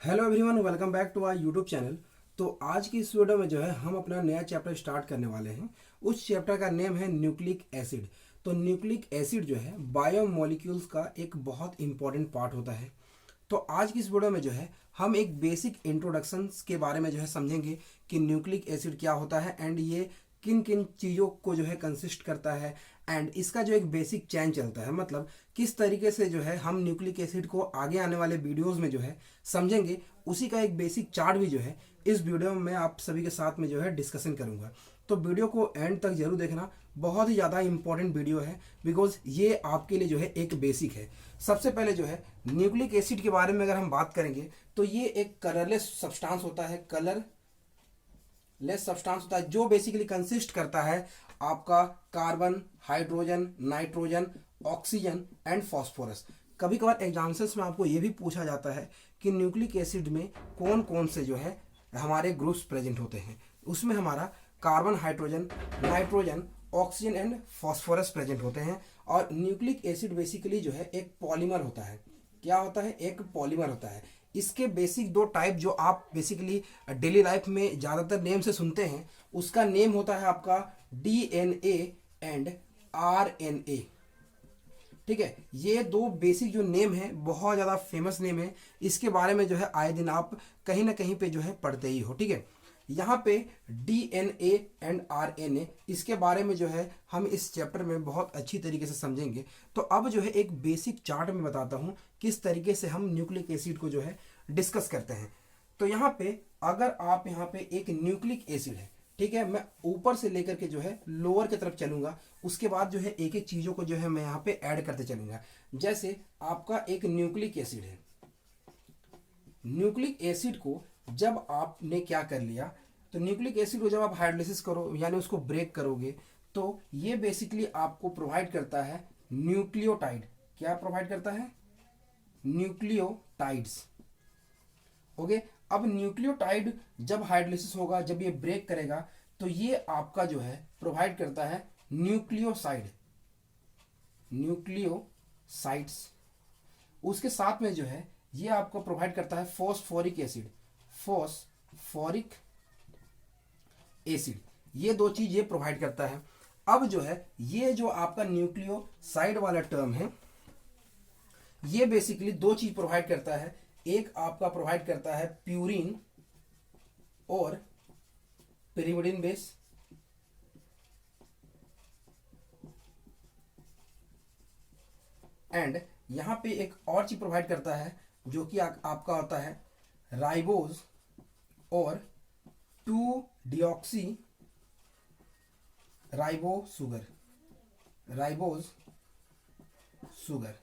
Hello everyone, welcome back to our YouTube channel. तो आज की इस वीडियो में जो है हम अपना नया चैप्टर स्टार्ट करने वाले हैं। उस चैप्टर का नेम है न्यूक्लिक एसिड। तो न्यूक्लिक एसिड जो है बायोमोलिक्यूल्स का एक बहुत इंपॉर्टेंट पार्ट होता है। तो आज की इस वीडियो में जो है हम एक बेसिक इंट्रोडक्शन के बारे में जो है समझेंगे कि न्यूक्लिक एसिड क्या होता है एंड ये किन किन चीज़ों को जो है कंसिस्ट करता है एंड इसका जो एक बेसिक चैन चलता है, मतलब किस तरीके से जो है हम न्यूक्लिक एसिड को आगे आने वाले वीडियोस में जो है समझेंगे। उसी का एक बेसिक चार्ट भी जो है इस वीडियो में मैं आप सभी के साथ में जो है डिस्कशन करूंगा। तो वीडियो को एंड तक जरूर देखना, बहुत ही ज़्यादा इंपॉर्टेंट वीडियो है बिकॉज ये आपके लिए जो है एक बेसिक है। सबसे पहले जो है न्यूक्लिक एसिड के बारे में अगर हम बात करेंगे तो ये एक कलरलेस सब्सटेंस होता है, कलरलेस सब्सटेंस होता है जो बेसिकली कंसिस्ट करता है आपका carbon, hydrogen, nitrogen, oxygen and phosphorus. कभी कभार एग्जाम्पल्स में आपको ये भी पूछा जाता है कि न्यूक्लिक एसिड में कौन कौन से जो है हमारे ग्रुप्स प्रेजेंट होते हैं। उसमें हमारा carbon, hydrogen, nitrogen, oxygen and phosphorus present होते हैं। और न्यूक्लिक एसिड बेसिकली जो है एक पॉलीमर होता है। क्या होता है? एक पॉलीमर होता है। इसके बेसिक दो टाइप जो आप बेसिकली डेली लाइफ में ज़्यादातर नेम से सुनते हैं, उसका नेम होता है आपका डीएनए एंड आरएनए। ठीक है, ये दो बेसिक जो नेम है बहुत ज़्यादा फेमस नेम है। इसके बारे में जो है आए दिन आप कहीं ना कहीं पे जो है पढ़ते ही हो। ठीक है, यहाँ पे डीएनए एंड आरएनए, इसके बारे में जो है हम इस चैप्टर में बहुत अच्छी तरीके से समझेंगे। तो अब जो है एक बेसिक चार्ट में बताता हूँ किस तरीके से हम न्यूक्लिक एसिड को जो है डिस्कस करते हैं। तो यहाँ पे अगर आप यहाँ पे एक न्यूक्लिक एसिड है, ठीक है, मैं ऊपर से लेकर के जो है लोअर की तरफ चलूंगा, उसके बाद जो है एक एक चीज़ों को जो है मैं यहाँ पे ऐड करते चलूंगा। जैसे आपका एक न्यूक्लिक एसिड है, न्यूक्लिक एसिड को जब आपने क्या कर लिया, तो न्यूक्लिक एसिड को जब आप हाइड्रोलिसिस करो यानी उसको ब्रेक करोगे तो ये बेसिकली आपको प्रोवाइड करता है न्यूक्लियोटाइड। क्या प्रोवाइड करता है? न्यूक्लियोटाइड्स। ओके, अब न्यूक्लियोटाइड जब हाइड्रोलिसिस होगा, जब ये ब्रेक करेगा, तो ये आपका जो है प्रोवाइड करता है न्यूक्लियोसाइड, न्यूक्लियोसाइड्स। उसके साथ में जो है ये आपको प्रोवाइड करता है फॉस्फोरिक एसिड, फॉस्फोरिक एसिड। ये दो चीज ये प्रोवाइड करता है। अब जो है ये जो आपका न्यूक्लियोसाइड वाला टर्म है, ये बेसिकली दो चीज प्रोवाइड करता है। एक आपका प्रोवाइड करता है प्यूरिन और पिरिमिडिन बेस, एंड यहां पे एक और चीज प्रोवाइड करता है जो कि आपका होता है राइबोज और 2 deoxy ribo sugar, ribose sugar.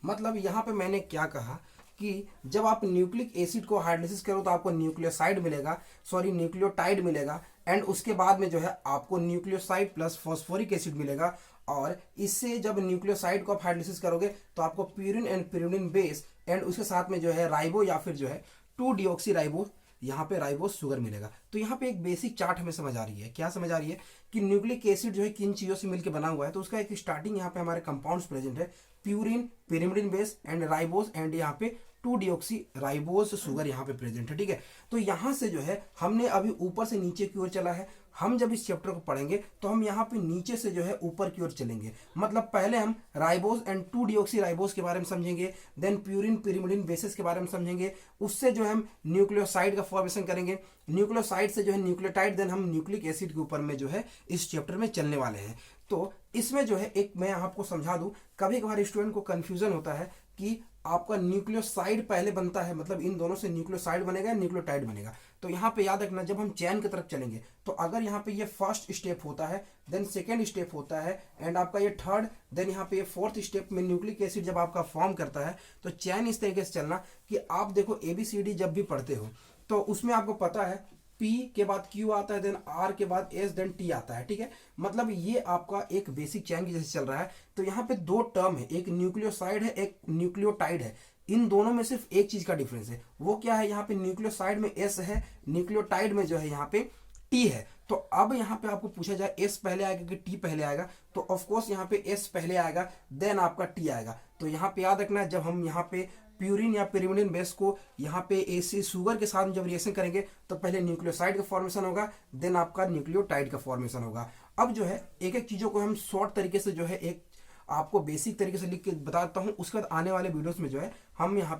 मतलब यहां पे मैंने क्या कहा कि जब आप न्यूक्लिक एसिड को हाइड्रोलिसिस करो तो आपको न्यूक्लियोसाइड मिलेगा, सॉरी न्यूक्लियोटाइड मिलेगा, एंड उसके बाद में जो है आपको न्यूक्लियोसाइड प्लस फॉस्फोरिक एसिड मिलेगा। और इससे जब न्यूक्लियोसाइड को आप हाइड्रोलिसिस करोगे तो आपको purine and pyrimidine base and उसके साथ में जो है राइबो या फिर जो है 2 डिऑक्सी राइबो, यहाँ पे राइबोस शुगर मिलेगा। तो यहाँ पे एक बेसिक चार्ट हमें समझ आ रही है। क्या समझ आ रही है? कि न्यूक्लिक एसिड जो है किन चीज़ों से मिलकर बना हुआ है। तो उसका एक स्टार्टिंग यहाँ पे हमारे कंपाउंड्स प्रेजेंट है, purine, pyrimidine base and ribose, and यहाँ पे 2 डिऑक्सी राइबोस शुगर यहाँ पे प्रेजेंट है। ठीक है, तो यहाँ से जो है हमने अभी ऊपर से नीचे की ओर चला है। हम जब इस चैप्टर को पढ़ेंगे तो हम यहाँ पे नीचे से जो है ऊपर की ओर चलेंगे। मतलब पहले हम राइबोस एंड 2 डिऑक्सी राइबोस के बारे में समझेंगे, देन प्यूरिन पिरिमिडिन बेसिस के बारे में समझेंगे, उससे जो है हम न्यूक्लियोसाइड का फॉर्मेशन करेंगे, न्यूक्लियोसाइड से जो है न्यूक्लियोटाइड, देन हम न्यूक्लिक एसिड के ऊपर में जो है इस चैप्टर में चलने वाले हैं। तो इसमें जो है एक मैं आपको समझा दूं, कभी कभार स्टूडेंट को कंफ्यूजन होता है कि आपका न्यूक्लियोसाइड पहले बनता है, मतलब इन दोनों से न्यूक्लियोसाइड बनेगा या न्यूक्लियोटाइड बनेगा। तो यहाँ पे याद रखना, जब हम चैन की तरफ चलेंगे तो अगर यहाँ पे ये फर्स्ट स्टेप होता है, देन सेकेंड स्टेप होता है, एंड आपका ये थर्ड, देन यहाँ पे ये फोर्थ स्टेप में न्यूक्लिक एसिड जब आपका फॉर्म करता है, तो चैन इस तरीके से चलना कि आप देखो ABCD जब भी पढ़ते हो तो उसमें आपको पता है P के बाद Q आता है, देन R के बाद S, देन T आता है। ठीक है, मतलब ये आपका एक बेसिक चैन की जैसे चल रहा है। तो यहाँ पे दो टर्म है, एक न्यूक्लियोसाइड है, एक न्यूक्लियोटाइड है। इन दोनों में सिर्फ एक चीज का डिफरेंस है, वो क्या है? यहाँ पे न्यूक्लियोसाइड में S है, न्यूक्लियोटाइड में जो है यहाँ पे T है। तो अब यहाँ पे आपको पूछा जाए S पहले आएगा कि T पहले आएगा, तो ऑफकोर्स यहाँ पे S पहले आएगा, देन आपका T आएगा। तो यहाँ पे याद रखना, जब हम यहाँ पे प्यूरिन या pyrimidine बेस को यहाँ पे एसिड शुगर के साथ जब रिएक्शन करेंगे तो पहले न्यूक्लियोसाइड का फॉर्मेशन होगा, देन आपका न्यूक्लियोटाइड का फॉर्मेशन होगा। अब जो है एक एक चीज़ों को हम शॉर्ट तरीके से जो है एक आपको बेसिक तरीके से लिख के बताता हूँ। उसके बाद आने वाले वीडियोस में जो है हम यहाँ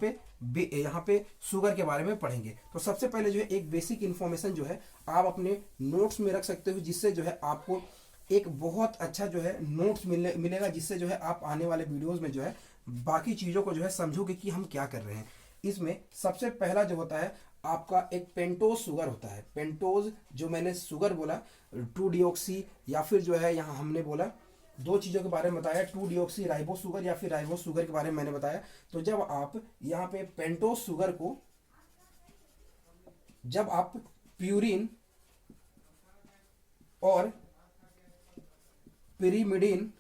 पे शुगर के बारे में पढ़ेंगे। तो सबसे पहले जो है एक बेसिक इन्फॉर्मेशन जो है आप अपने नोट्स में रख सकते हो, जिससे जो है आपको एक बहुत अच्छा जो है नोट्स मिलेगा, जिससे जो है आप आने वाले वीडियोस में जो है बाकी चीज़ों को जो है समझोगे कि हम क्या कर रहे हैं। इसमें सबसे पहला जो होता है आपका एक पेंटोज शुगर होता है। पेंटोज जो मैंने शुगर बोला 2-डिऑक्सी, या फिर जो है यहाँ हमने बोला दो चीज़ों के बारे में बताया, 2-डिऑक्सी राइबो शुगर या फिर राइबो शुगर के बारे में मैंने बताया। तो जब आप यहाँ पे पेंटोज शुगर को जब आप प्यूरिन और पिरिमिडिन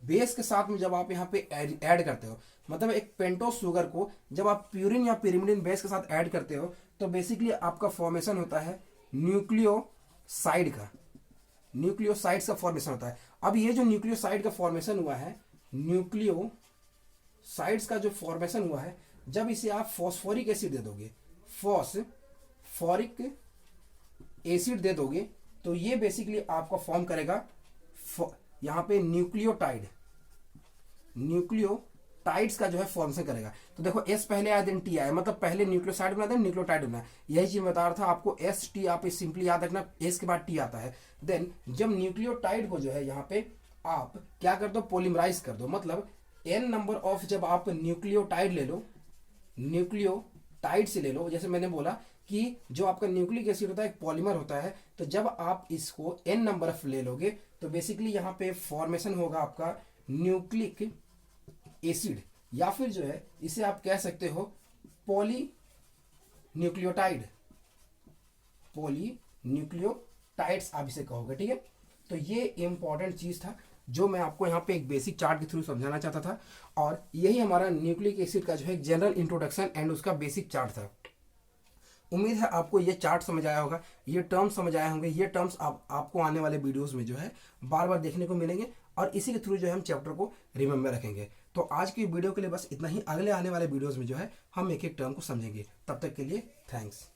बेस के साथ में जब आप यहाँ पे ऐड करते हो, मतलब एक पेंटोज शुगर को जब आप प्यूरिन या पिरिमिडिन बेस के साथ ऐड करते हो तो बेसिकली आपका फॉर्मेशन होता है न्यूक्लियोसाइड का, न्यूक्लियोसाइड्स का फॉर्मेशन होता है। अब ये जो न्यूक्लियोसाइड का फॉर्मेशन हुआ है, न्यूक्लियोसाइड्स का जो फॉर्मेशन हुआ है, जब इसे आप फॉस्फोरिक एसिड दे दोगे, फॉस्फोरिक एसिड दे दोगे, तो ये बेसिकली आपका फॉर्म करेगा यहाँ पे न्यूक्लियोटाइड्स का जो है फॉर्मेशन करेगा। तो देखो एस पहले आया देन टी आया, मतलब पहले न्यूक्लियोसाइड बना देन न्यूक्लियोटाइड बना। यही चीज बता रहा था आपको, एस टी आप सिंपली याद रखना, एस के बाद टी आता है। देन जब न्यूक्लियोटाइड को जो है यहाँ पे आप क्या कर दो, पोलिमराइज कर दो, मतलब एन नंबर ऑफ जब आप न्यूक्लियोटाइड ले लो, न्यूक्लियोटाइड से ले लो, जैसे मैंने बोला कि जो आपका न्यूक्लिक एसिड होता है एक पॉलीमर होता है, तो जब आप इसको एन नंबर ऑफ ले लोगे तो बेसिकली यहाँ पे फॉर्मेशन होगा आपका न्यूक्लिक एसिड, या फिर जो है इसे आप कह सकते हो पॉलीन्यूक्लियोटाइड्स आप इसे कहोगे, ठीक है। तो ये इंपॉर्टेंट चीज था जो मैं आपको यहाँ पे एक बेसिक चार्ट के थ्रू समझाना चाहता था, और यही हमारा न्यूक्लिक एसिड का जो है जनरल इंट्रोडक्शन एंड उसका बेसिक चार्ट था। उम्मीद है आपको ये चार्ट समझ आया होगा, ये टर्म्स समझ आए होंगे। ये टर्म्स आपको आने वाले वीडियोस में जो है बार बार देखने को मिलेंगे, और इसी के थ्रू जो है हम चैप्टर को रिमेंबर रखेंगे। तो आज की वीडियो के लिए बस इतना ही। अगले आने वाले वीडियोस में जो है हम एक एक टर्म को समझेंगे। तब तक के लिए थैंक्स।